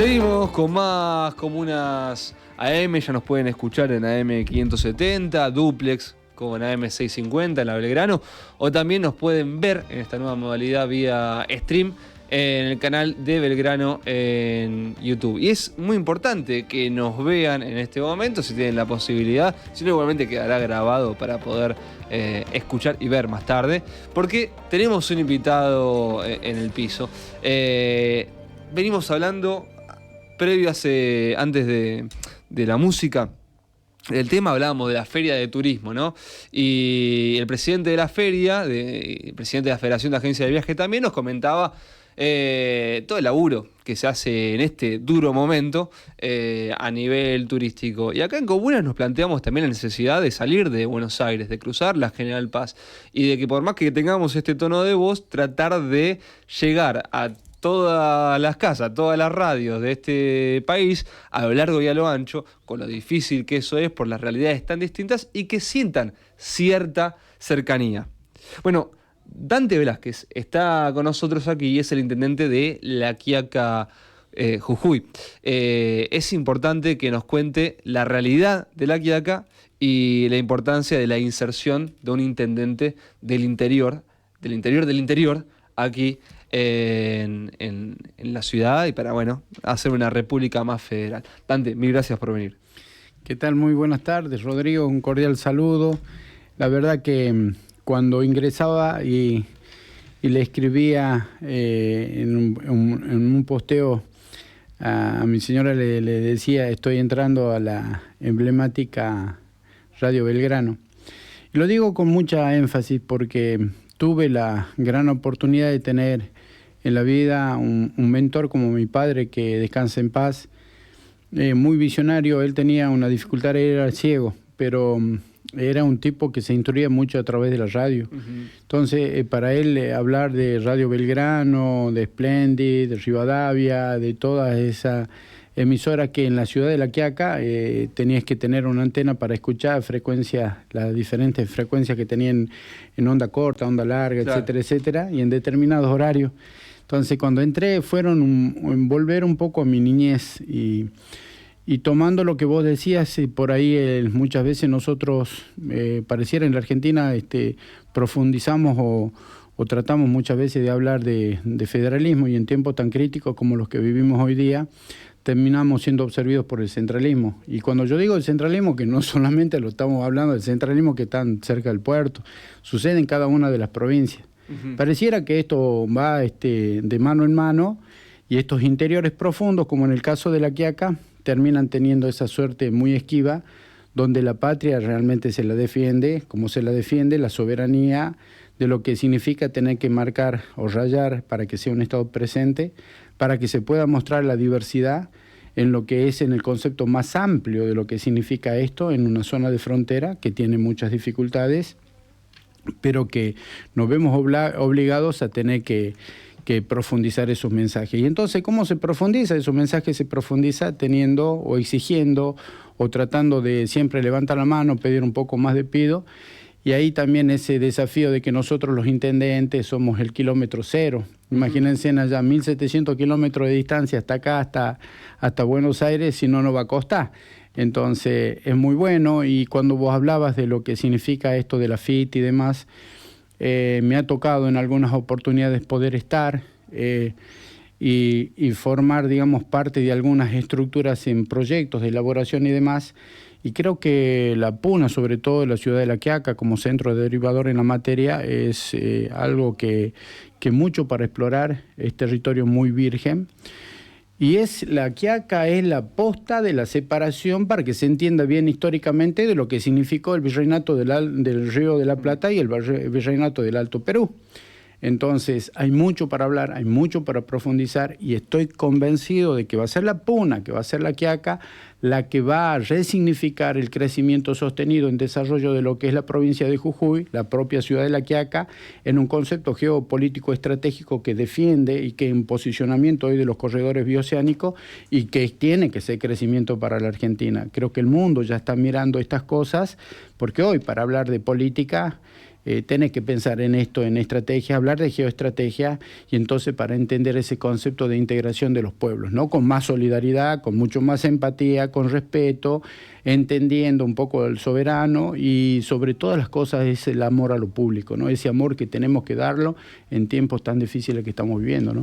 Seguimos con más comunas AM, ya nos pueden escuchar en AM 570, Duplex, como en AM 650 en la Belgrano, o también nos pueden ver en esta nueva modalidad vía stream en el canal de Belgrano en YouTube. Y es muy importante que nos vean en este momento, si tienen la posibilidad, si no igualmente quedará grabado para poder escuchar y ver más tarde, porque tenemos un invitado en el piso. Venimos hablando previo antes de la música. Del tema hablábamos de la feria de turismo, ¿no? Y el presidente de la feria, el presidente de la Federación de Agencias de Viaje también nos comentaba todo el laburo que se hace en este duro momento a nivel turístico. Y acá en Comunas nos planteamos también la necesidad de salir de Buenos Aires, de cruzar la General Paz y de que por más que tengamos este tono de voz, tratar de llegar a todas las casas, todas las radios de este país, a lo largo y a lo ancho, con lo difícil que eso es por las realidades tan distintas y que sientan cierta cercanía. Bueno, Dante Velázquez está con nosotros aquí y es el intendente de La Quiaca, Jujuy. Es importante que nos cuente la realidad de La Quiaca y la importancia de la inserción de un intendente del interior, aquí en la ciudad y para, hacer una república más federal. Dante, mil gracias por venir. ¿Qué tal? Muy buenas tardes, Rodrigo. Un cordial saludo. La verdad que cuando ingresaba y le escribía en un posteo a mi señora, le decía, estoy entrando a la emblemática Radio Belgrano. Y lo digo con mucha énfasis porque tuve la gran oportunidad de tener en la vida un mentor como mi padre, que descansa en paz, muy visionario. Él tenía una dificultad, era ciego, pero era un tipo que se instruía mucho a través de la radio. Uh-huh. Entonces, para él hablar de Radio Belgrano, de Splendid, de Rivadavia, de todas esas emisoras que en la ciudad de La Quiaca tenías que tener una antena para escuchar frecuencias, las diferentes frecuencias que tenían en onda corta, onda larga, claro, etcétera, etcétera, y en determinados horarios. Entonces, cuando entré, fueron volver un poco a mi niñez y tomando lo que vos decías, por ahí muchas veces nosotros, pareciera en la Argentina, profundizamos o tratamos muchas veces de hablar de federalismo, y en tiempos tan críticos como los que vivimos hoy día, terminamos siendo absorbidos por el centralismo. Y cuando yo digo el centralismo, que no solamente lo estamos hablando del centralismo que está cerca del puerto, sucede en cada una de las provincias. Uh-huh. Pareciera que esto va de mano en mano, y estos interiores profundos, como en el caso de La Quiaca, terminan teniendo esa suerte muy esquiva, donde la patria realmente se la defiende, como se la defiende la soberanía de lo que significa tener que marcar o rayar para que sea un Estado presente, para que se pueda mostrar la diversidad en lo que es en el concepto más amplio de lo que significa esto en una zona de frontera que tiene muchas dificultades, pero que nos vemos obligados a tener que profundizar esos mensajes. Y entonces, ¿cómo se profundiza? Esos mensajes se profundiza teniendo o exigiendo o tratando de siempre levantar la mano, pedir un poco más de pido. Y ahí también ese desafío de que nosotros los intendentes somos el kilómetro cero. Imagínense allá 1.700 kilómetros de distancia hasta acá, hasta Buenos Aires, si no nos va a costar. Entonces es muy bueno, y cuando vos hablabas de lo que significa esto de la FIT y demás, me ha tocado en algunas oportunidades poder estar y formar, digamos, parte de algunas estructuras en proyectos de elaboración y demás. Y creo que la Puna, sobre todo la ciudad de La Quiaca, como centro derivador en la materia, es algo que mucho para explorar. Es territorio muy virgen. Y La Quiaca es la posta de la separación, para que se entienda bien históricamente, de lo que significó el virreinato del Río de la Plata y el virreinato del Alto Perú. Entonces, hay mucho para hablar, hay mucho para profundizar, y estoy convencido de que va a ser la Puna, que va a ser La Quiaca, la que va a resignificar el crecimiento sostenido en desarrollo de lo que es la provincia de Jujuy, la propia ciudad de La Quiaca, en un concepto geopolítico estratégico que defiende y que en posicionamiento hoy de los corredores bioceánicos, y que tiene que ser crecimiento para la Argentina. Creo que el mundo ya está mirando estas cosas, porque hoy, para hablar de política, tenés que pensar en esto, en estrategia, hablar de geoestrategia, y entonces para entender ese concepto de integración de los pueblos, ¿no? Con más solidaridad, con mucho más empatía, con respeto, entendiendo un poco el soberano, y sobre todas las cosas es el amor a lo público, ¿no? Ese amor que tenemos que darlo en tiempos tan difíciles que estamos viviendo, ¿no?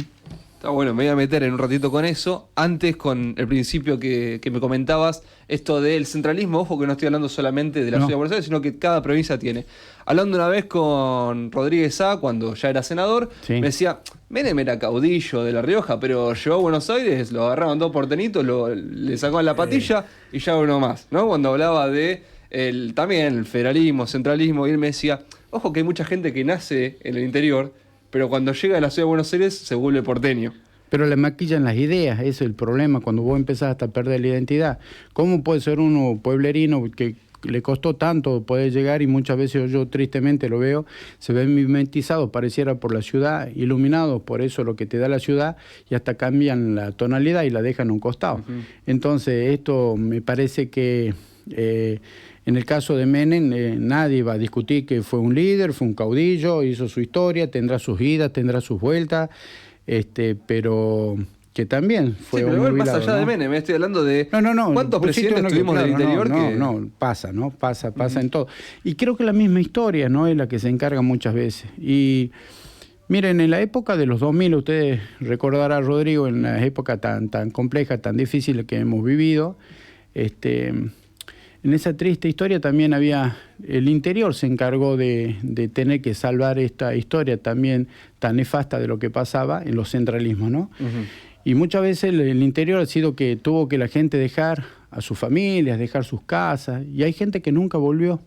Está bueno, me voy a meter en un ratito con eso. Antes, con el principio que me comentabas, esto del centralismo, ojo que no estoy hablando solamente de la ciudad de Buenos Aires, sino que cada provincia tiene. Hablando una vez con Rodríguez Sá, cuando ya era senador, Sí. me decía, Menem era caudillo de La Rioja, pero llegó a Buenos Aires, lo agarraban dos portenitos, le sacaban la patilla y ya uno más, ¿no? Cuando hablaba de también el federalismo, centralismo, y él me decía, ojo que hay mucha gente que nace en el interior, pero cuando llega a la ciudad de Buenos Aires se vuelve porteño. Pero le maquillan las ideas, ese es el problema, cuando vos empezás hasta a perder la identidad. ¿Cómo puede ser uno pueblerino que le costó tanto poder llegar, y muchas veces yo tristemente lo veo, se ven mimetizados, pareciera, por la ciudad, iluminados por eso lo que te da la ciudad, y hasta cambian la tonalidad y la dejan a un costado? Uh-huh. Entonces esto me parece que... en el caso de Menem, nadie va a discutir que fue un líder, fue un caudillo, hizo su historia, tendrá sus idas, tendrá sus vueltas, pero que también fue un igual, más allá, ¿no?, de Menem, estoy hablando de cuántos presidentes tuvimos en el interior. Pasa, ¿no? Pasa en todo. Y creo que la misma historia, ¿no?, es la que se encarga muchas veces. Y miren, en la época de los 2000, ustedes recordarán, Rodrigo, en la época tan compleja, tan difícil que hemos vivido, en esa triste historia también el interior se encargó de tener que salvar esta historia también tan nefasta de lo que pasaba en los centralismos, ¿no? Uh-huh. Y muchas veces el interior ha sido que tuvo que la gente dejar a sus familias, dejar sus casas, y hay gente que nunca volvió.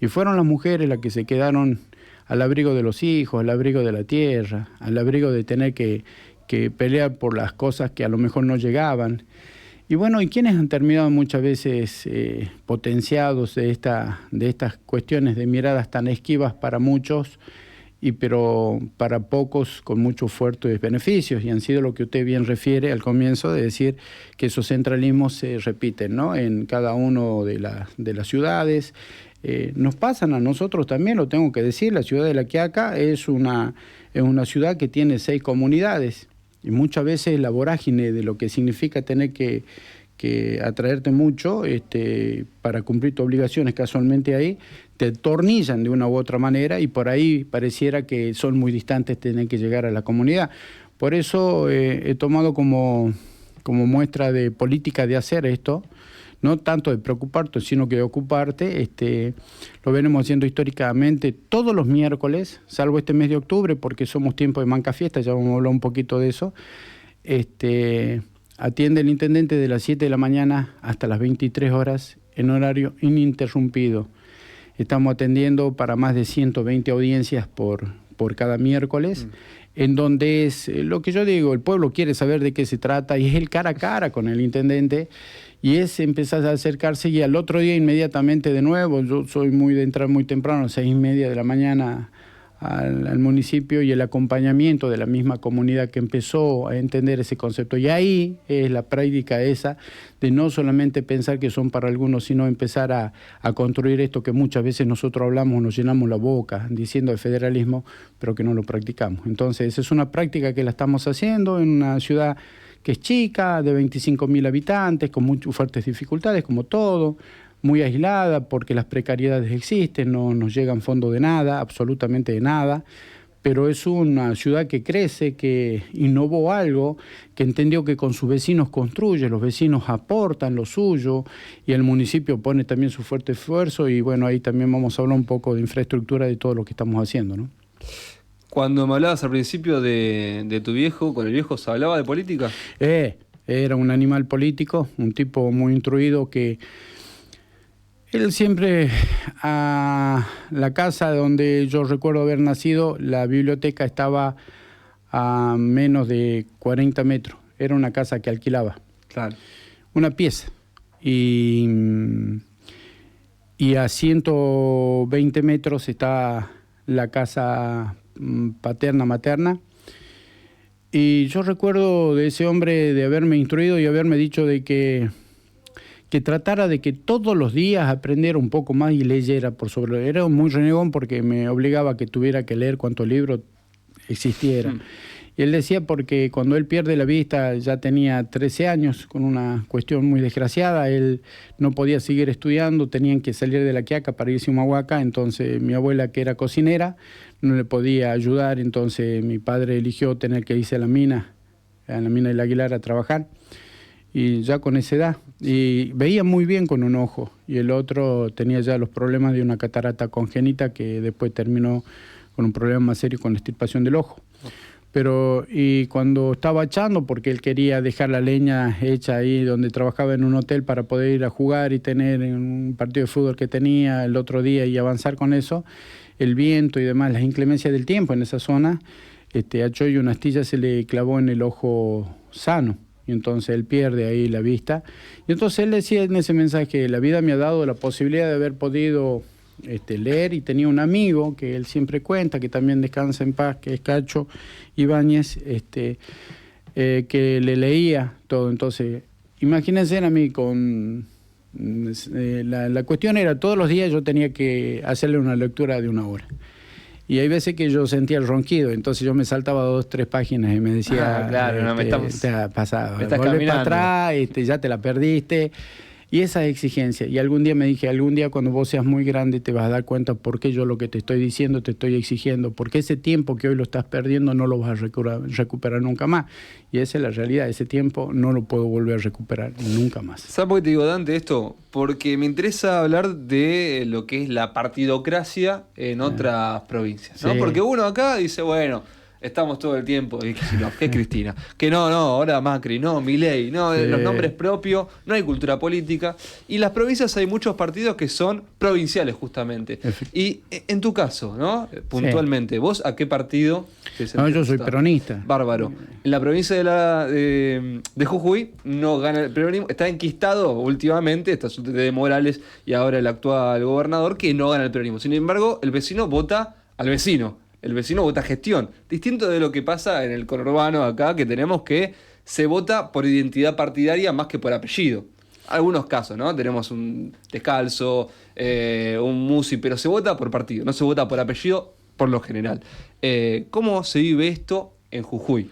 Y fueron las mujeres las que se quedaron al abrigo de los hijos, al abrigo de la tierra, al abrigo de tener que pelear por las cosas que a lo mejor no llegaban. Y bueno, ¿y quiénes han terminado muchas veces potenciados de estas cuestiones de miradas tan esquivas para muchos, pero para pocos con muchos fuertes beneficios? Y han sido lo que usted bien refiere al comienzo, de decir que esos centralismos se repiten, ¿no?, en cada uno de las ciudades. Nos pasan a nosotros también, lo tengo que decir. La ciudad de La Quiaca es una ciudad que tiene 6 comunidades. Y muchas veces la vorágine de lo que significa tener que atraerte mucho para cumplir tus obligaciones casualmente ahí, te tornillan de una u otra manera, y por ahí pareciera que son muy distantes tener que llegar a la comunidad. Por eso he tomado como muestra de política de hacer esto, no tanto de preocuparte, sino que de ocuparte. Lo venimos haciendo históricamente todos los miércoles, salvo este mes de octubre, porque somos tiempo de Mancafiesta, ya vamos a hablar un poquito de eso. Atiende el intendente de las 7 de la mañana hasta las 23 horas en horario ininterrumpido. Estamos atendiendo para más de 120 audiencias por cada miércoles, en donde es lo que yo digo, el pueblo quiere saber de qué se trata, y es el cara a cara con el intendente, y es empezar a acercarse, y al otro día inmediatamente de nuevo. Yo soy muy de entrar muy temprano, a 6:30 de la mañana, al municipio, y el acompañamiento de la misma comunidad que empezó a entender ese concepto. Y ahí es la práctica esa de no solamente pensar que son para algunos, sino empezar a construir esto que muchas veces nosotros hablamos, nos llenamos la boca diciendo de federalismo, pero que no lo practicamos. Entonces, esa es una práctica que la estamos haciendo en una ciudad que es chica, de 25.000 habitantes, con muchas fuertes dificultades, como todo, muy aislada, porque las precariedades existen, no nos llegan fondos de nada, absolutamente de nada, pero es una ciudad que crece, que innovó algo, que entendió que con sus vecinos construye, los vecinos aportan lo suyo, y el municipio pone también su fuerte esfuerzo, y bueno, ahí también vamos a hablar un poco de infraestructura, de todo lo que estamos haciendo, ¿no? Cuando me hablabas al principio de tu viejo, ¿con el viejo se hablaba de política? Era un animal político, un tipo muy instruido, que él siempre, a la casa donde yo recuerdo haber nacido, la biblioteca estaba a menos de 40 metros. Era una casa que alquilaba. Claro. Una pieza. Y a 120 metros está la casa paterna, materna. Y yo recuerdo de ese hombre de haberme instruido y haberme dicho de que que tratara de que todos los días aprendiera un poco más y leyera por sobre. Era muy renegón porque me obligaba a que tuviera que leer cuantos libros existiera. Y él decía porque cuando él pierde la vista, ya tenía 13 años, con una cuestión muy desgraciada, él no podía seguir estudiando, tenían que salir de La Quiaca para irse a Humahuaca, entonces mi abuela, que era cocinera, no le podía ayudar, entonces mi padre eligió tener que irse a la mina del Aguilar a trabajar, y ya con esa edad, y veía muy bien con un ojo, y el otro tenía ya los problemas de una catarata congénita que después terminó con un problema más serio con la extirpación del ojo. Pero, y cuando estaba echando, porque él quería dejar la leña hecha ahí donde trabajaba en un hotel para poder ir a jugar y tener un partido de fútbol que tenía el otro día y avanzar con eso, el viento y demás, las inclemencias del tiempo en esa zona, a Choy una astilla se le clavó en el ojo sano, y entonces él pierde ahí la vista. Y entonces él decía en ese mensaje, la vida me ha dado la posibilidad de haber podido leer, y tenía un amigo que él siempre cuenta, que también descansa en paz, que es Cacho Ibáñez, que le leía todo. Entonces, imagínense a mí con... la cuestión era, todos los días yo tenía que hacerle una lectura de 1 hora. Y hay veces que yo sentía el ronquido, entonces yo me saltaba 2, 3 páginas y me decía, claro, no me estás, te ha pasado, me estás volvé caminando para atrás, ya te la perdiste. Y esa exigencia. Y algún día me dije, algún día cuando vos seas muy grande te vas a dar cuenta por qué yo lo que te estoy diciendo te estoy exigiendo, porque ese tiempo que hoy lo estás perdiendo no lo vas a recuperar nunca más. Y esa es la realidad, ese tiempo no lo puedo volver a recuperar nunca más. ¿Sabes por qué te digo, Dante, esto? Porque me interesa hablar de lo que es la partidocracia en otras provincias, ¿no? Sí. Porque uno acá dice, bueno, estamos todo el tiempo, y que Cristina, que no, ahora Macri, no, Milei, no, los nombres propios, no hay cultura política. Y en las provincias hay muchos partidos que son provinciales, justamente. Y en tu caso, ¿no? Puntualmente, ¿vos a qué partido? No, yo soy peronista. Bárbaro. En la provincia de Jujuy no gana el peronismo, está enquistado últimamente, está de Morales y ahora el actual gobernador, que no gana el peronismo. Sin embargo, el vecino vota al vecino. El vecino vota gestión. Distinto de lo que pasa en el conurbano acá, que tenemos que se vota por identidad partidaria más que por apellido. Algunos casos, ¿no? Tenemos un Descalzo, un Musi, pero se vota por partido, no se vota por apellido por lo general. ¿Cómo se vive esto en Jujuy?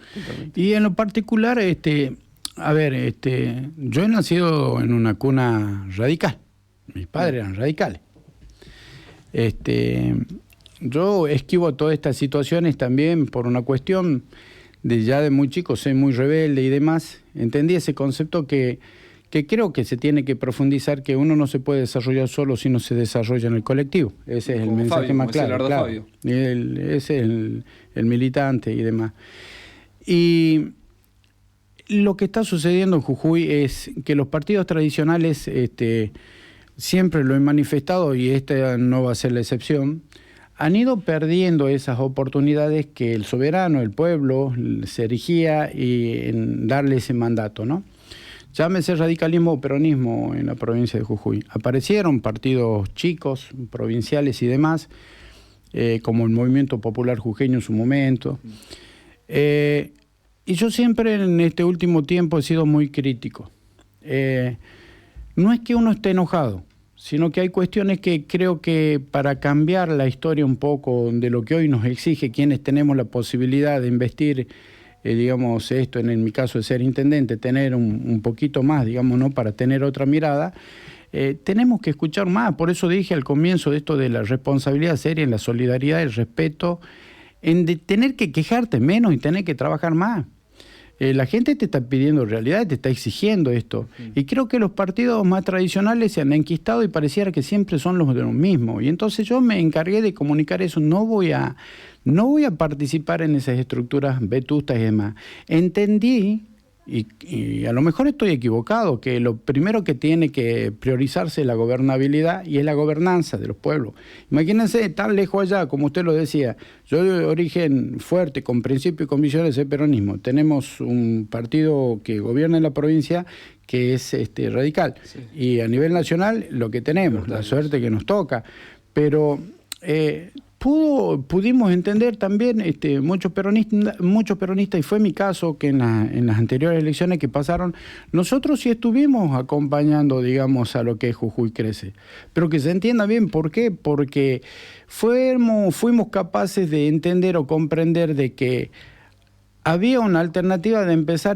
Y en lo particular, a ver, yo he nacido en una cuna radical. Mis padres eran radicales. Yo esquivo todas estas situaciones también por una cuestión de muy chico, soy muy rebelde y demás. Entendí ese concepto que creo que se tiene que profundizar, que uno no se puede desarrollar solo si no se desarrolla en el colectivo. Ese es el mensaje más claro. Ese es el militante y demás. Y lo que está sucediendo en Jujuy es que los partidos tradicionales, siempre lo he manifestado, y esta no va a ser la excepción, han ido perdiendo esas oportunidades que el soberano, el pueblo, se erigía y en darle ese mandato, ¿no? Llámese radicalismo o peronismo en la provincia de Jujuy. Aparecieron partidos chicos, provinciales y demás, como el Movimiento Popular Jujeño en su momento. Y yo siempre en este último tiempo he sido muy crítico. No es que uno esté enojado, sino que hay cuestiones que creo que para cambiar la historia un poco de lo que hoy nos exige quienes tenemos la posibilidad de investir, digamos, esto en mi caso de ser intendente, tener un poquito más, digamos, ¿no? Para tener otra mirada, tenemos que escuchar más. Por eso dije al comienzo de esto de la responsabilidad seria, en la solidaridad, el respeto, en de tener que quejarte menos y tener que trabajar más. La gente te está pidiendo realidad, te está exigiendo esto. Y creo que los partidos más tradicionales se han enquistado y pareciera que siempre son los de lo mismo. Y entonces yo me encargué de comunicar eso. No voy a participar en esas estructuras vetustas y demás. Entendí, y a lo mejor estoy equivocado, que lo primero que tiene que priorizarse es la gobernabilidad y es la gobernanza de los pueblos. Imagínense, tan lejos allá, como usted lo decía, yo de origen fuerte, con principios y convicciones del peronismo. Tenemos un partido que gobierna en la provincia que es radical. Sí. Y a nivel nacional, lo que tenemos, la suerte que nos toca. Pero pudimos entender también muchos peronistas, y fue mi caso que en las anteriores elecciones que pasaron, nosotros sí estuvimos acompañando, digamos, a lo que es Jujuy Crece. Pero que se entienda bien, ¿por qué? Porque fuimos capaces de entender o comprender de que había una alternativa de empezar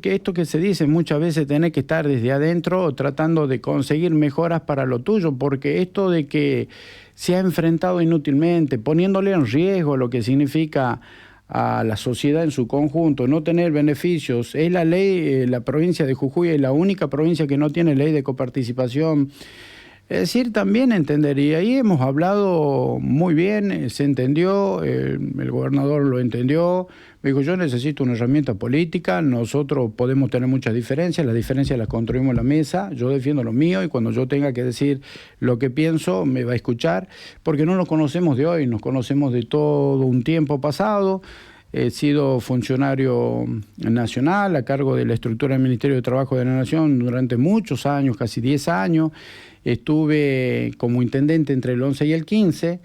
que esto que se dice muchas veces, tener que estar desde adentro tratando de conseguir mejoras para lo tuyo, porque esto de que se ha enfrentado inútilmente, poniéndole en riesgo lo que significa a la sociedad en su conjunto, no tener beneficios, es la ley, la provincia de Jujuy es la única provincia que no tiene ley de coparticipación. Es decir, también entender, y ahí hemos hablado muy bien, se entendió, el gobernador lo entendió, me dijo, yo necesito una herramienta política, nosotros podemos tener muchas diferencias, las diferencias las construimos en la mesa, yo defiendo lo mío y cuando yo tenga que decir lo que pienso me va a escuchar, porque no nos conocemos de hoy, nos conocemos de todo un tiempo pasado. He sido funcionario nacional a cargo de la estructura del Ministerio de Trabajo de la Nación durante muchos años, casi 10 años. Estuve como intendente entre el 11 y el 15,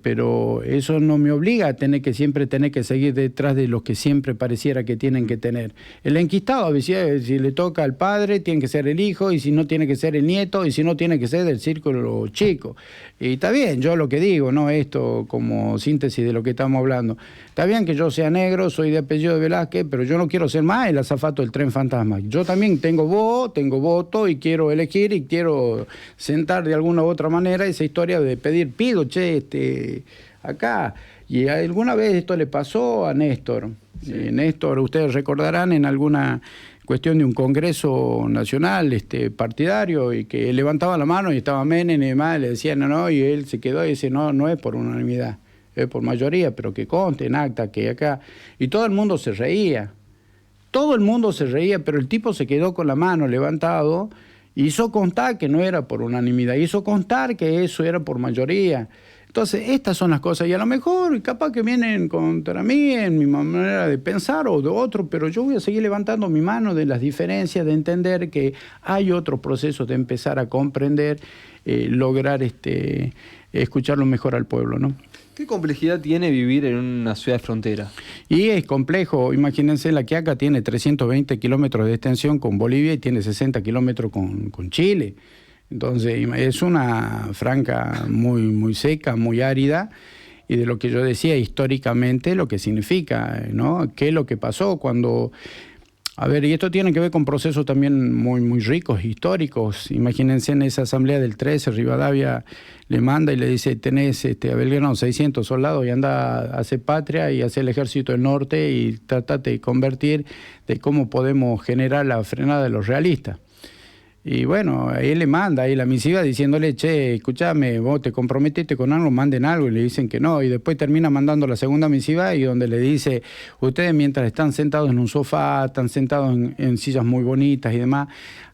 pero eso no me obliga a siempre tener que seguir detrás de los que siempre pareciera que tienen que tener. El enquistado, a veces, si le toca al padre, tiene que ser el hijo, y si no, tiene que ser el nieto, y si no, tiene que ser del círculo chico. Y está bien, yo lo que digo, ¿no? Esto como síntesis de lo que estamos hablando. Está bien que yo sea negro, soy de apellido de Velázquez, pero yo no quiero ser más el azafato del tren fantasma. Yo también tengo voto y quiero elegir y quiero sentar de alguna u otra manera esa historia de pido, acá. Y alguna vez esto le pasó a Néstor. Sí. Néstor, ustedes recordarán en alguna cuestión de un congreso nacional partidario, y que él levantaba la mano y estaba Menem y demás, le decían no, y él se quedó y dice no es por unanimidad, es por mayoría, pero que conste en acta que acá. Y todo el mundo se reía. Pero el tipo se quedó con la mano levantado, hizo constar que no era por unanimidad, hizo constar que eso era por mayoría. Entonces, estas son las cosas, y a lo mejor capaz que vienen contra mí en mi manera de pensar o de otro, pero yo voy a seguir levantando mi mano de las diferencias, de entender que hay otros procesos de empezar a comprender, lograr escucharlo mejor al pueblo, ¿no? ¿Qué complejidad tiene vivir en una ciudad de frontera? Y es complejo. Imagínense, La Quiaca tiene 320 kilómetros de extensión con Bolivia y tiene 60 kilómetros con Chile. Entonces, es una franja muy, muy seca, muy árida, y de lo que yo decía históricamente, lo que significa, ¿no? ¿Qué es lo que pasó cuando... A ver, y esto tiene que ver con procesos también muy, muy ricos, históricos. Imagínense en esa asamblea del 13, Rivadavia le manda y le dice, tenés a Belgrano 600 soldados y anda a hacer patria y hacer el ejército del norte y tratate de convertir de cómo podemos generar la frenada de los realistas. Y bueno, ahí le manda ahí la misiva diciéndole, che, escúchame, vos te comprometiste con algo, manden algo, y le dicen que no, y después termina mandando la segunda misiva y donde le dice, ustedes mientras están sentados en un sofá, están sentados en sillas muy bonitas y demás,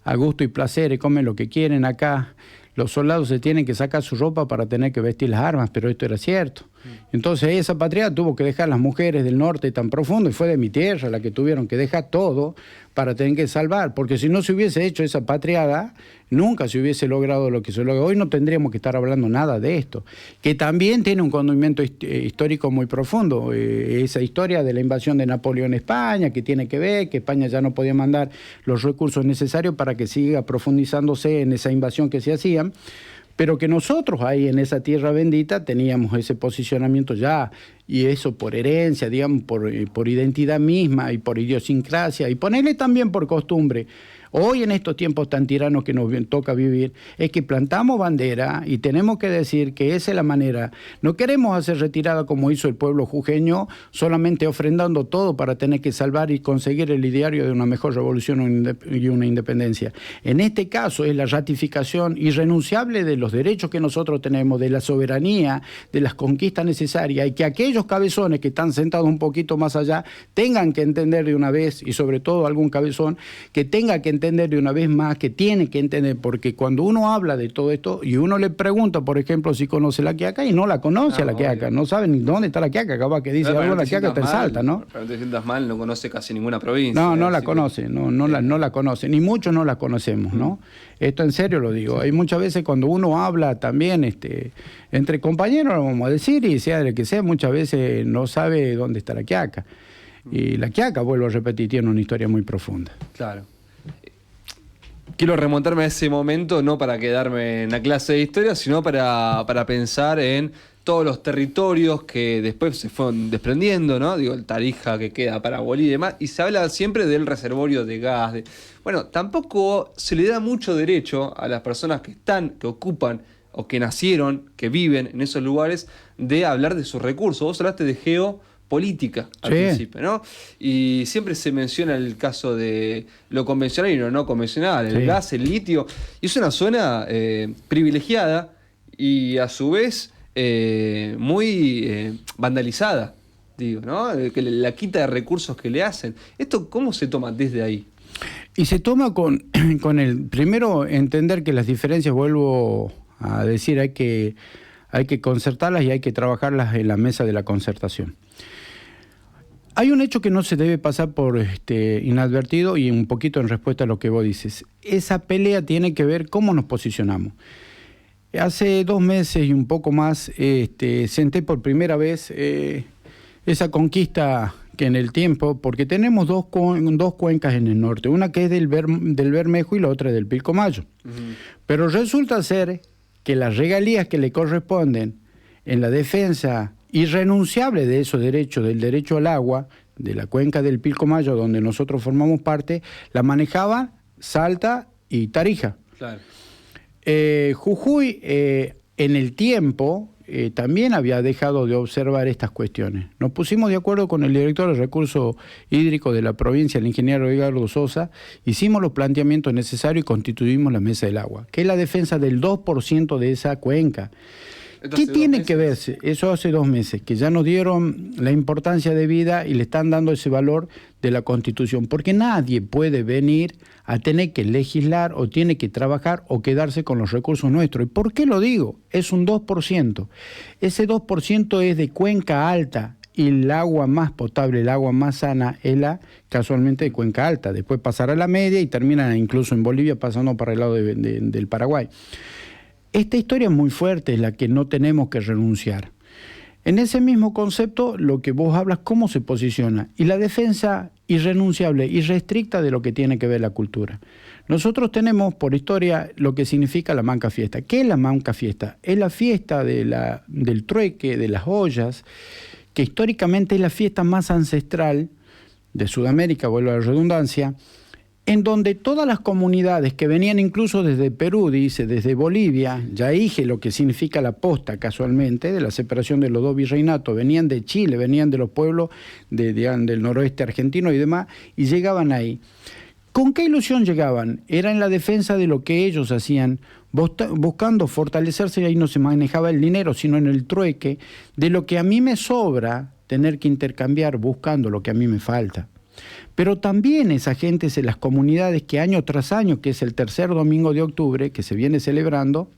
a gusto y placer, y comen lo que quieren acá, los soldados se tienen que sacar su ropa para tener que vestir las armas, pero esto era cierto. Entonces esa patria tuvo que dejar las mujeres del norte tan profundo, y fue de mi tierra la que tuvieron que dejar todo para tener que salvar, porque si no se hubiese hecho esa patriada, nunca se hubiese logrado lo que se logra. Hoy no tendríamos que estar hablando nada de esto, que también tiene un condimento histórico muy profundo, esa historia de la invasión de Napoleón a España, que tiene que ver, que España ya no podía mandar los recursos necesarios para que siga profundizándose en esa invasión que se hacían, pero que nosotros ahí en esa tierra bendita teníamos ese posicionamiento ya, y eso por herencia, digamos, por identidad misma y por idiosincrasia, y ponerle también por costumbre. Hoy en estos tiempos tan tiranos que nos toca vivir, es que plantamos bandera y tenemos que decir que esa es la manera. No queremos hacer retirada como hizo el pueblo jujeño, solamente ofrendando todo para tener que salvar y conseguir el ideario de una mejor revolución y una independencia. En este caso es la ratificación irrenunciable de los derechos que nosotros tenemos, de la soberanía, de las conquistas necesarias, y que aquellos cabezones que están sentados un poquito más allá tengan que entender de una vez, y sobre todo algún cabezón que tenga que entender de una vez más, que tiene que entender, porque cuando uno habla de todo esto y uno le pregunta, por ejemplo, si conoce la quiaca y no la conoce a la quiaca, no sabe ni dónde está la quiaca, capaz que dice algo, la quiaca te salta, ¿no? Para no te sientas mal, no conoce casi ninguna provincia. No la conoce, no la conoce, ni muchos no la conocemos, ¿no? Esto en serio lo digo. Hay muchas veces cuando uno habla también entre compañeros, vamos a decir, y sea de que sea, muchas veces no sabe dónde está la quiaca. Y la quiaca, vuelvo a repetir, tiene una historia muy profunda. Claro. Quiero remontarme a ese momento, no para quedarme en la clase de historia, sino para pensar en todos los territorios que después se fueron desprendiendo, ¿no? Digo, el Tarija que queda para Bolivia y demás, y se habla siempre del reservorio de gas. Bueno, tampoco se le da mucho derecho a las personas que ocupan o que nacieron, que viven en esos lugares, de hablar de sus recursos. Vos hablaste de geopolítica al principio, ¿no? Y siempre se menciona el caso de lo convencional y lo no convencional, el gas, el litio, y es una zona privilegiada y a su vez muy vandalizada, digo, ¿no? La quita de recursos que le hacen. ¿Esto cómo se toma desde ahí? Y se toma con el primero entender que las diferencias, vuelvo a decir, hay que concertarlas y hay que trabajarlas en la mesa de la concertación. Hay un hecho que no se debe pasar por inadvertido, y un poquito en respuesta a lo que vos dices. Esa pelea tiene que ver cómo nos posicionamos. Hace 2 meses y un poco más senté por primera vez esa conquista que en el tiempo, porque tenemos dos cuencas en el norte, una que es del Bermejo y la otra del Pilcomayo. Pero resulta ser que las regalías que le corresponden en la defensa irrenunciable de esos derechos, del derecho al agua, de la cuenca del Pilcomayo, donde nosotros formamos parte, la manejaban Salta y Tarija. Claro. Jujuy, en el tiempo, también había dejado de observar estas cuestiones. Nos pusimos de acuerdo con el director de recursos hídricos de la provincia, el ingeniero Edgardo Sosa, hicimos los planteamientos necesarios y constituimos la Mesa del Agua, que es la defensa del 2% de esa cuenca. ¿Qué tiene que verse? Eso hace 2 meses, que ya nos dieron la importancia de vida y le están dando ese valor de la Constitución, porque nadie puede venir a tener que legislar o tiene que trabajar o quedarse con los recursos nuestros. ¿Y por qué lo digo? Es un 2%. Ese 2% es de cuenca alta y el agua más potable, el agua más sana es casualmente de cuenca alta. Después pasará a la media y termina incluso en Bolivia pasando para el lado del Paraguay. Esta historia es muy fuerte, es la que no tenemos que renunciar. En ese mismo concepto, lo que vos hablas, cómo se posiciona, y la defensa irrenunciable, irrestricta de lo que tiene que ver la cultura. Nosotros tenemos por historia lo que significa la Manca Fiesta. ¿Qué es la Manca Fiesta? Es la fiesta del trueque, de las ollas, que históricamente es la fiesta más ancestral de Sudamérica, vuelvo a la redundancia, en donde todas las comunidades que venían incluso desde Perú, dice, desde Bolivia, Yaije, lo que significa la posta casualmente, de la separación de los 2 virreinatos, venían de Chile, venían de los pueblos del noroeste argentino y demás, y llegaban ahí. ¿Con qué ilusión llegaban? Era en la defensa de lo que ellos hacían, buscando fortalecerse, y ahí no se manejaba el dinero, sino en el trueque, de lo que a mí me sobra, tener que intercambiar buscando lo que a mí me falta. Pero también esa gente en las comunidades que año tras año, que es el tercer domingo de octubre, que se viene celebrando,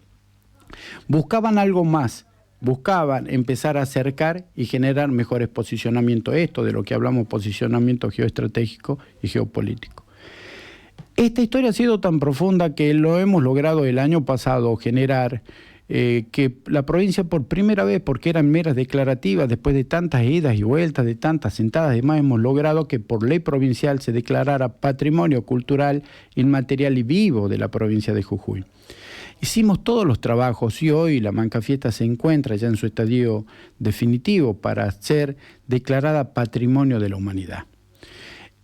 buscaban algo más, buscaban empezar a acercar y generar mejores posicionamientos. Esto de lo que hablamos, posicionamiento geoestratégico y geopolítico. Esta historia ha sido tan profunda que lo hemos logrado el año pasado generar que la provincia por primera vez, porque eran meras declarativas, después de tantas idas y vueltas, de tantas sentadas, además hemos logrado que por ley provincial se declarara patrimonio cultural inmaterial y vivo de la provincia de Jujuy. Hicimos todos los trabajos y hoy la Manca Fiesta se encuentra ya en su estadio definitivo para ser declarada patrimonio de la humanidad.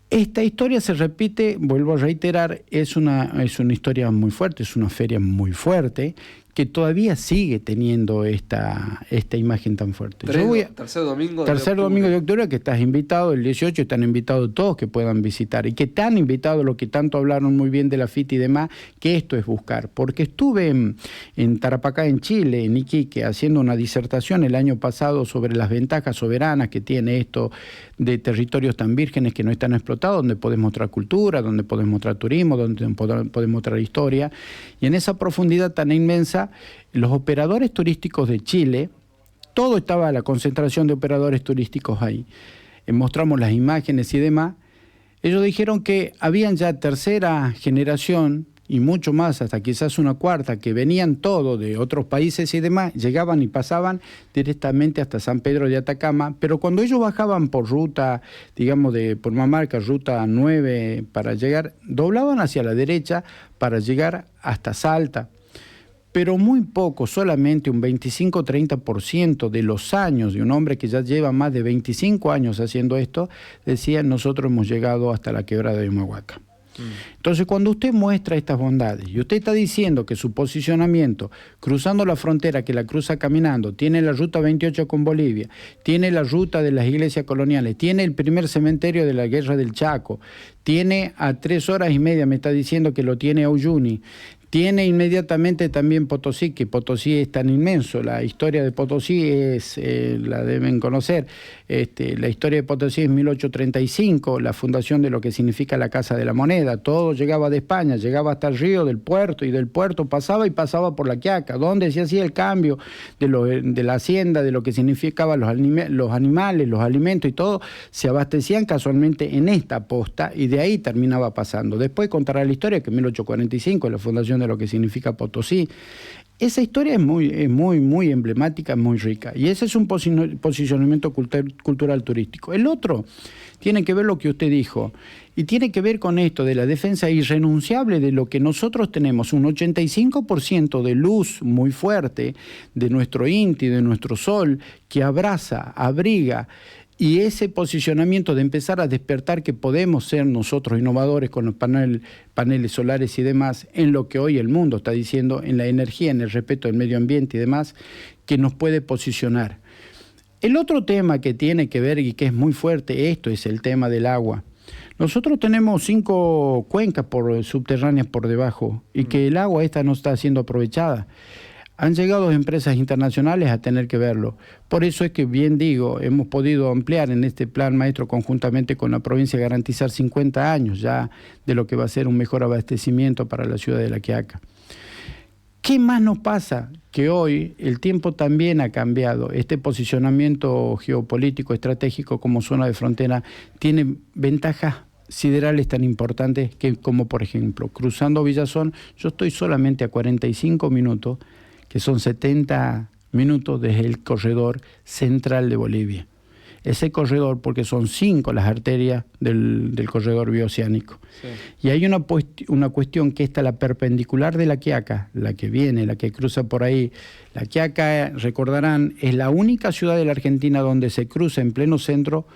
Esta historia se repite, vuelvo a reiterar, es una historia muy fuerte, es una feria muy fuerte, que todavía sigue teniendo esta imagen tan fuerte. Tercer domingo de octubre, que estás invitado, el 18 están invitados todos que puedan visitar, y que te han invitado, lo que tanto hablaron muy bien de la FIT y demás, que esto es buscar. Porque estuve en Tarapacá, en Chile, en Iquique, haciendo una disertación el año pasado sobre las ventajas soberanas que tiene esto de territorios tan vírgenes que no están explotados, donde podés mostrar cultura, donde podés mostrar turismo, donde podés mostrar historia. Y en esa profundidad tan inmensa, los operadores turísticos de Chile, todo estaba la concentración de operadores turísticos ahí. Mostramos las imágenes y demás. Ellos dijeron que habían ya tercera generación y mucho más, hasta quizás una cuarta, que venían todos de otros países y demás, llegaban y pasaban directamente hasta San Pedro de Atacama, pero cuando ellos bajaban por ruta, digamos, por Mamarca, ruta 9, para llegar, doblaban hacia la derecha para llegar hasta Salta. Pero muy poco, solamente un 25-30% de los años de un hombre que ya lleva más de 25 años haciendo esto, decía, nosotros hemos llegado hasta la quebrada de Humahuaca. Entonces, cuando usted muestra estas bondades y usted está diciendo que su posicionamiento, cruzando la frontera, que la cruza caminando, tiene la ruta 28 con Bolivia, tiene la ruta de las iglesias coloniales, tiene el primer cementerio de la Guerra del Chaco, tiene a 3 horas y media, me está diciendo que lo tiene a Uyuni, tiene inmediatamente también Potosí, que Potosí es tan inmenso. La historia de Potosí la deben conocer. La historia de Potosí es 1835, la fundación de lo que significa la Casa de la Moneda. Todo llegaba de España, llegaba hasta el río del puerto, y del puerto pasaba por la Quiaca, donde se hacía el cambio de la hacienda, de lo que significaban los animales, los alimentos y todo, se abastecían casualmente en esta posta, y de ahí terminaba pasando. Después contará la historia que en 1845, la fundación de lo que significa Potosí. Esa historia es muy emblemática, muy rica, y ese es un posicionamiento cultural turístico. El otro tiene que ver lo que usted dijo, y tiene que ver con esto de la defensa irrenunciable de lo que nosotros tenemos, un 85% de luz muy fuerte de nuestro Inti, de nuestro sol, que abraza, abriga. Y ese posicionamiento de empezar a despertar que podemos ser nosotros innovadores con los paneles solares y demás, en lo que hoy el mundo está diciendo, en la energía, en el respeto del medio ambiente y demás, que nos puede posicionar. El otro tema que tiene que ver y que es muy fuerte, esto es el tema del agua. Nosotros tenemos 5 cuencas subterráneas por debajo, y que el agua esta no está siendo aprovechada. Han llegado empresas internacionales a tener que verlo. Por eso es que, bien digo, hemos podido ampliar en este plan maestro conjuntamente con la provincia, garantizar 50 años ya de lo que va a ser un mejor abastecimiento para la ciudad de La Quiaca. ¿Qué más nos pasa? Que hoy el tiempo también ha cambiado. Este posicionamiento geopolítico estratégico como zona de frontera tiene ventajas siderales tan importantes como, por ejemplo, cruzando Villazón, yo estoy solamente a 45 minutos, que son 70 minutos desde el corredor central de Bolivia. Ese corredor, porque son 5 las arterias del corredor bioceánico. Sí. Y hay una cuestión que está la perpendicular de La Quiaca, la que viene, la que cruza por ahí. La Quiaca, recordarán, es la única ciudad de la Argentina donde se cruza en pleno centro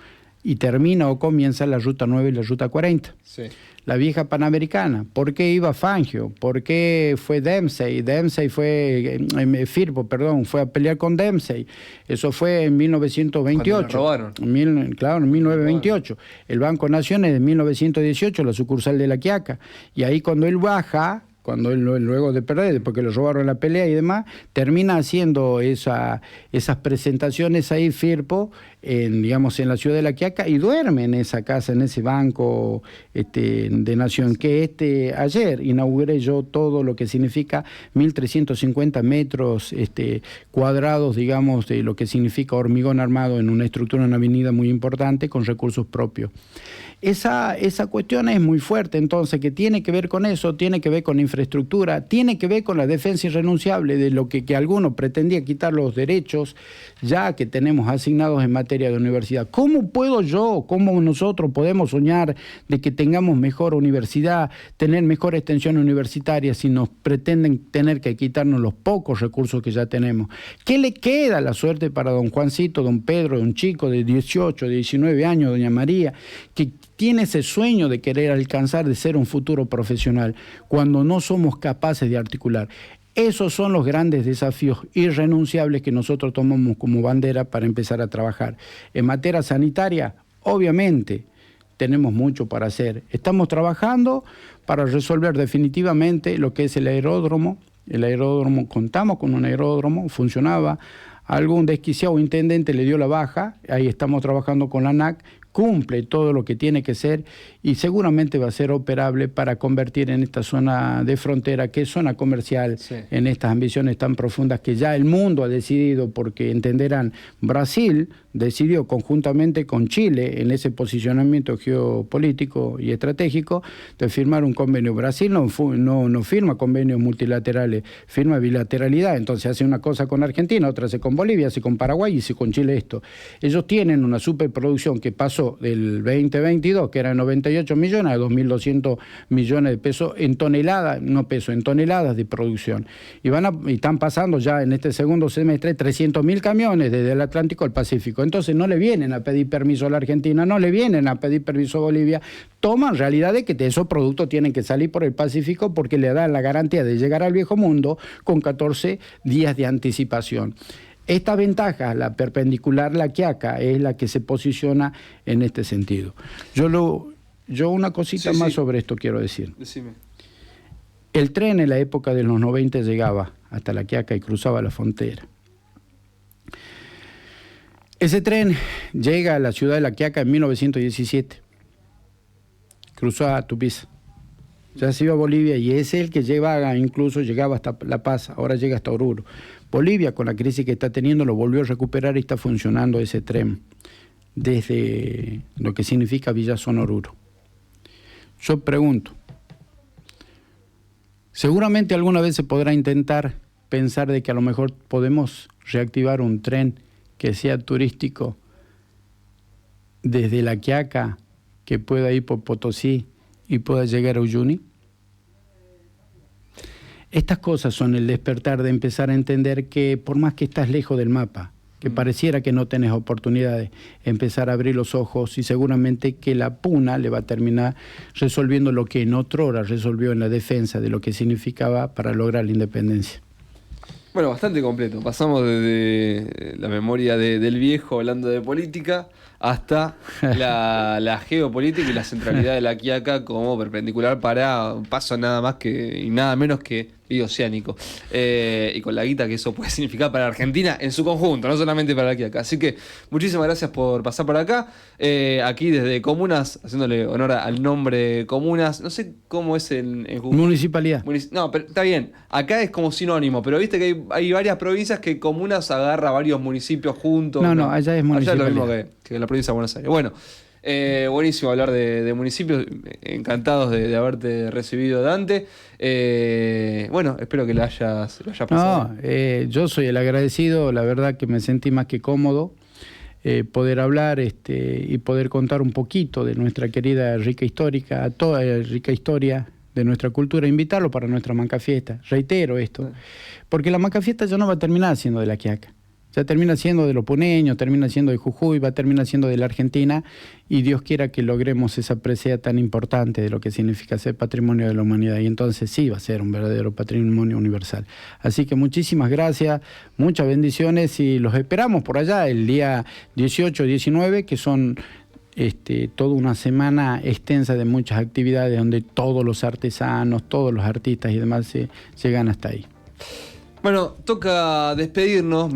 y termina o comienza la ruta 9 y la ruta 40. Sí. La vieja Panamericana. ¿Por qué iba Fangio? ¿Por qué fue Dempsey? Firpo, fue a pelear con Dempsey. Eso fue en 1928. Cuando lo robaron. Claro, en 1928. El Banco Naciones de 1918, la sucursal de La Quiaca. Y ahí cuando él baja, luego de perder, después que lo robaron la pelea y demás, termina haciendo esas presentaciones ahí, Firpo, en la ciudad de La Quiaca, y duerme en esa casa, en ese banco de Nación, que ayer inauguré yo todo lo que significa 1.350 metros cuadrados, digamos, de lo que significa hormigón armado en una estructura, en una avenida muy importante, con recursos propios. Esa cuestión es muy fuerte, entonces, que tiene que ver con eso, tiene que ver con infraestructura, tiene que ver con la defensa irrenunciable de lo que alguno pretendía quitar los derechos ya que tenemos asignados en materia de universidad. ¿Cómo nosotros podemos soñar de que tengamos mejor universidad, tener mejor extensión universitaria si nos pretenden tener que quitarnos los pocos recursos que ya tenemos? ¿Qué le queda la suerte para don Juancito, don Pedro, un chico de 18, 19 años, doña María, que tiene ese sueño de querer alcanzar, de ser un futuro profesional, cuando no somos capaces de articular? Esos son los grandes desafíos irrenunciables que nosotros tomamos como bandera para empezar a trabajar. En materia sanitaria, obviamente, tenemos mucho para hacer. Estamos trabajando para resolver definitivamente lo que es el aeródromo. El aeródromo, contamos con un aeródromo, funcionaba. Algún desquiciado intendente le dio la baja, ahí estamos trabajando con la ANAC, cumple todo lo que tiene que ser y seguramente va a ser operable para convertir en esta zona de frontera, que es zona comercial, Sí. en estas ambiciones tan profundas que ya el mundo ha decidido, porque entenderán, Brasil decidió conjuntamente con Chile en ese posicionamiento geopolítico y estratégico de firmar un convenio. Brasil no firma convenios multilaterales, firma bilateralidad, entonces hace una cosa con Argentina, otra hace con Bolivia, hace con Paraguay y hace con Chile esto. Ellos tienen una superproducción que pasó del 2022, que era 98 millones, a 2.200 millones de pesos en toneladas, no pesos, en toneladas de producción. Y están pasando ya en este segundo semestre 300.000 camiones desde el Atlántico al Pacífico. Entonces no le vienen a pedir permiso a la Argentina, no le vienen a pedir permiso a Bolivia, toman realidad de que esos productos tienen que salir por el Pacífico porque le dan la garantía de llegar al viejo mundo con 14 días de anticipación. Esta ventaja, la perpendicular, la Quiaca, es la que se posiciona en este sentido. Yo una cosita más sobre esto quiero decir. Decime. El tren en la época de los 90 llegaba hasta la Quiaca y cruzaba la frontera. Ese tren llega a la ciudad de La Quiaca en 1917. Cruzó a Tupiza. Ya se iba a Bolivia y es el que incluso llegaba hasta La Paz, ahora llega hasta Oruro. Bolivia, con la crisis que está teniendo, lo volvió a recuperar y está funcionando ese tren desde lo que significa Villazón Oruro. Yo pregunto, seguramente alguna vez se podrá intentar pensar de que a lo mejor podemos reactivar un tren que sea turístico desde La Quiaca, que pueda ir por Potosí y pueda llegar a Uyuni. Estas cosas son el despertar de empezar a entender que por más que estás lejos del mapa, que pareciera que no tenés oportunidades, empezar a abrir los ojos y seguramente que la puna le va a terminar resolviendo lo que en otrora resolvió en la defensa de lo que significaba para lograr la independencia. Bueno, bastante completo. Pasamos desde la memoria del viejo hablando de política hasta la geopolítica y la centralidad de la Quiaca como perpendicular para un paso nada más que y nada menos que oceánico. Y con la guita que eso puede significar para Argentina en su conjunto, no solamente para la Quiaca. Así que muchísimas gracias por pasar por acá. Aquí desde Comunas, haciéndole honor al nombre Comunas. No sé cómo es en Jujuy. Municipalidad. No, pero está bien. Acá es como sinónimo, pero viste que hay varias provincias que Comunas agarra varios municipios juntos. No, allá es municipalidad. Allá es lo mismo que la provincia de Buenos Aires. Bueno, buenísimo hablar de municipios. Encantados de haberte recibido, Dante. Bueno, espero que lo hayas pasado. No, yo soy el agradecido. La verdad que me sentí más que cómodo poder hablar y poder contar un poquito de nuestra querida rica histórica, toda rica historia de nuestra cultura, invitarlo para nuestra Mancafiesta. Reitero esto, porque la Mancafiesta ya no va a terminar siendo de la Quiaca. Ya termina siendo de los puneños, termina siendo de Jujuy, va a terminar siendo de la Argentina y Dios quiera que logremos esa presea tan importante de lo que significa ser patrimonio de la humanidad y entonces sí va a ser un verdadero patrimonio universal. Así que muchísimas gracias, muchas bendiciones y los esperamos por allá el día 18, 19, que son toda una semana extensa de muchas actividades donde todos los artesanos, todos los artistas y demás llegan hasta ahí. Bueno, toca despedirnos.